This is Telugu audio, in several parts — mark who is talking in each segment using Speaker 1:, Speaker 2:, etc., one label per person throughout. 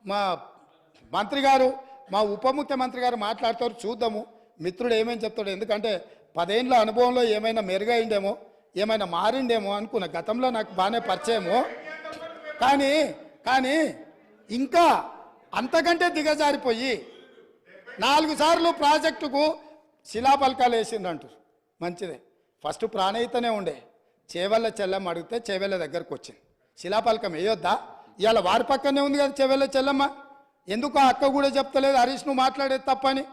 Speaker 1: మా మంత్రి గారు మా ఉప ముఖ్యమంత్రి గారు మాట్లాడతారు, చూద్దాము మిత్రుడు ఏమేమి చెప్తాడు. ఎందుకంటే 10 ఏళ్ళ అనుభవంలో ఏమైనా మెరుగైండేమో, ఏమైనా మారిండేమో అనుకున్న. గతంలో నాకు బాగానే పరిచయము, కానీ ఇంకా అంతకంటే దిగజారిపోయి 4 సార్లు ప్రాజెక్టుకు శిలాపలకాలు వేసిండ్రంటారు. మంచిదే, ఫస్ట్ ప్రాణహితనే ఉండే, చేవెళ్ళ చెల్లమ్మ అడిగితే చేవెళ్ళ దగ్గరకు వచ్చింది. శిలాపలకం వేయొద్దా? ఇవాళ వారి పక్కనే ఉంది కదా చేవెళ్ళ చెల్లమ్మ. ఎందుకు ఆ అక్క కూడా చెప్తలేదు హరీష్ నువ్వు మాట్లాడేది తప్పని?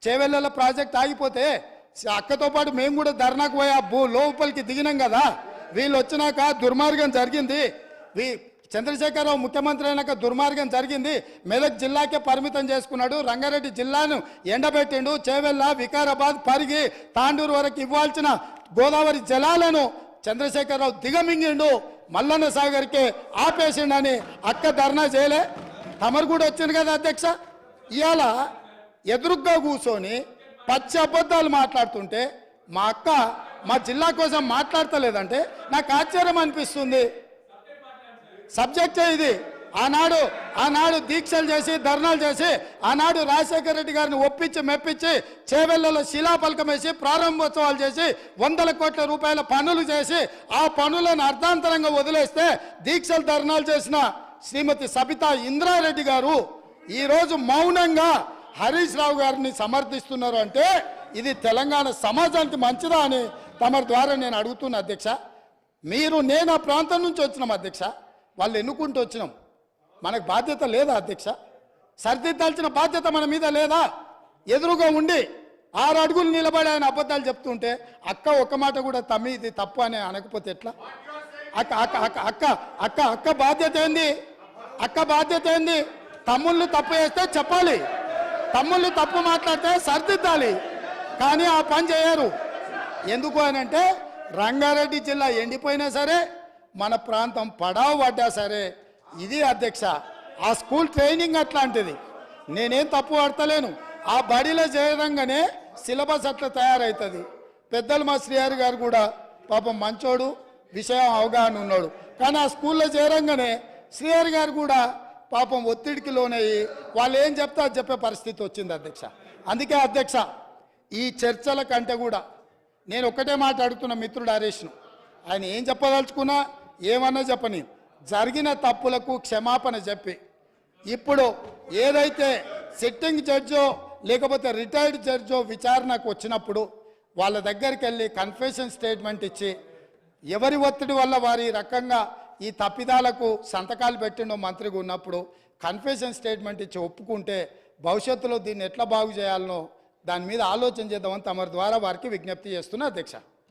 Speaker 1: చేవెళ్ళ ప్రాజెక్ట్ ఆగిపోతే అక్కతో పాటు మేము కూడా ధర్నాకు పోయి లోపలికి దిగినాం కదా. వీళ్ళు వచ్చినాక దుర్మార్గం జరిగింది, చంద్రశేఖరరావు ముఖ్యమంత్రి అయినాక దుర్మార్గం జరిగింది. మెదక్ జిల్లాకే పరిమితం చేసుకున్నాడు, రంగారెడ్డి జిల్లాను ఎండబెట్టిండు, చేవెళ్ళ వికారాబాద్ పరిగి తాండూరు వరకు ఇవ్వాల్సిన గోదావరి జలాలను చంద్రశేఖరరావు దిగమింగిండు, మల్లన్న సాగర్కే ఆపేసిండని అక్క ధర్నా చేయలే. తమరు కూడా వచ్చింది కదా అధ్యక్ష. ఇవాళ ఎదురుగ్గా కూర్చొని పచ్చి అబద్ధాలు మాట్లాడుతుంటే మా అక్క మా జిల్లా కోసం మాట్లాడతలేదంటే నాకు ఆశ్చర్యం అనిపిస్తుంది. సబ్జెక్టే ఇది. ఆనాడు దీక్షలు చేసి ధర్నాలు చేసి ఆనాడు రాజశేఖర రెడ్డి గారిని ఒప్పించి మెప్పించి చేవెళ్లలో శిలాపలకం వేసి ప్రారంభోత్సవాలు చేసి 100 కోట్ల రూపాయల పనులు చేసి ఆ పనులను అర్ధాంతరంగా వదిలేస్తే దీక్షలు ధర్నాలు చేసిన శ్రీమతి సబితా ఇంద్రారెడ్డి గారు ఈరోజు మౌనంగా హరీష్ రావు గారిని సమర్థిస్తున్నారు అంటే ఇది తెలంగాణ సమాజానికి మంచిదా అని తమ ద్వారా నేను అడుగుతున్నా అధ్యక్ష. నేను ఆ ప్రాంతం నుంచి వచ్చినాం అధ్యక్ష, వాళ్ళు ఎన్నుకుంటూ వచ్చినాం, మనకు బాధ్యత లేదా అధ్యక్ష? సరిదిద్దాల్సిన బాధ్యత మన మీద లేదా? ఎదురుగా ఉండి 6 అడుగులు నిలబడి ఆయన అబద్ధాలు చెప్తుంటే అక్క ఒక్క మాట కూడా తమ్మి ఇది తప్పు అని అనకపోతే ఎట్లా? అక్క అక్క అక్క అక్క అక్క అక్క బాధ్యత ఏంది? అక్క బాధ్యత ఏంది? తమ్ముళ్ళు తప్పు చేస్తే చెప్పాలి, తమ్ముళ్ళు తప్పు మాట్లాడితే సరిదిద్దాలి, కానీ ఆ పని చేయరు. ఎందుకు అని అంటే రంగారెడ్డి జిల్లా ఎండిపోయినా సరే, మన ప్రాంతం పడావు పడ్డా సరే, ఇది అధ్యక్ష ఆ స్కూల్ ట్రైనింగ్ అట్లాంటిది. నేనేం తప్పు పడతలేను, ఆ బడిలో చేరంగానే సిలబస్ అట్లా తయారవుతుంది. పెద్దలు మా శ్రీహరి గారు కూడా పాపం మంచోడు, విషయం అవగాహన ఉన్నాడు, కానీ ఆ స్కూల్లో చేరంగానే శ్రీహరి గారు కూడా పాపం ఒత్తిడికి లోనయ్యి వాళ్ళు ఏం చెప్తే అది చెప్పే పరిస్థితి వచ్చింది అధ్యక్ష. అందుకే అధ్యక్ష ఈ చర్చల కంటే కూడా నేను ఒక్కటే మాట అడుగుతున్న మిత్రుడు హరీష్ను, ఆయన ఏం చెప్పదలుచుకున్నా ఏమన్నా చెప్పని జరిగిన తప్పులకు క్షమాపణ చెప్పి ఇప్పుడు ఏదైతే సిట్టింగ్ జడ్జో లేకపోతే రిటైర్డ్ జడ్జో విచారణకు వచ్చినప్పుడు వాళ్ళ దగ్గరికి వెళ్ళి కన్ఫెషన్ స్టేట్మెంట్ ఇచ్చి ఎవరి ఒత్తిడి వల్ల వారి రకంగా ఈ తప్పిదాలకు సంతకాలు పెట్టిండో మంత్రిగా ఉన్నప్పుడు కన్ఫెషన్ స్టేట్మెంట్ ఇచ్చి ఒప్పుకుంటే భవిష్యత్తులో దీన్ని ఎట్లా బాగు చేయాలనో దాని మీద ఆలోచన చేద్దామని తమ ద్వారా వారికి విజ్ఞప్తి చేస్తున్నా అధ్యక్ష.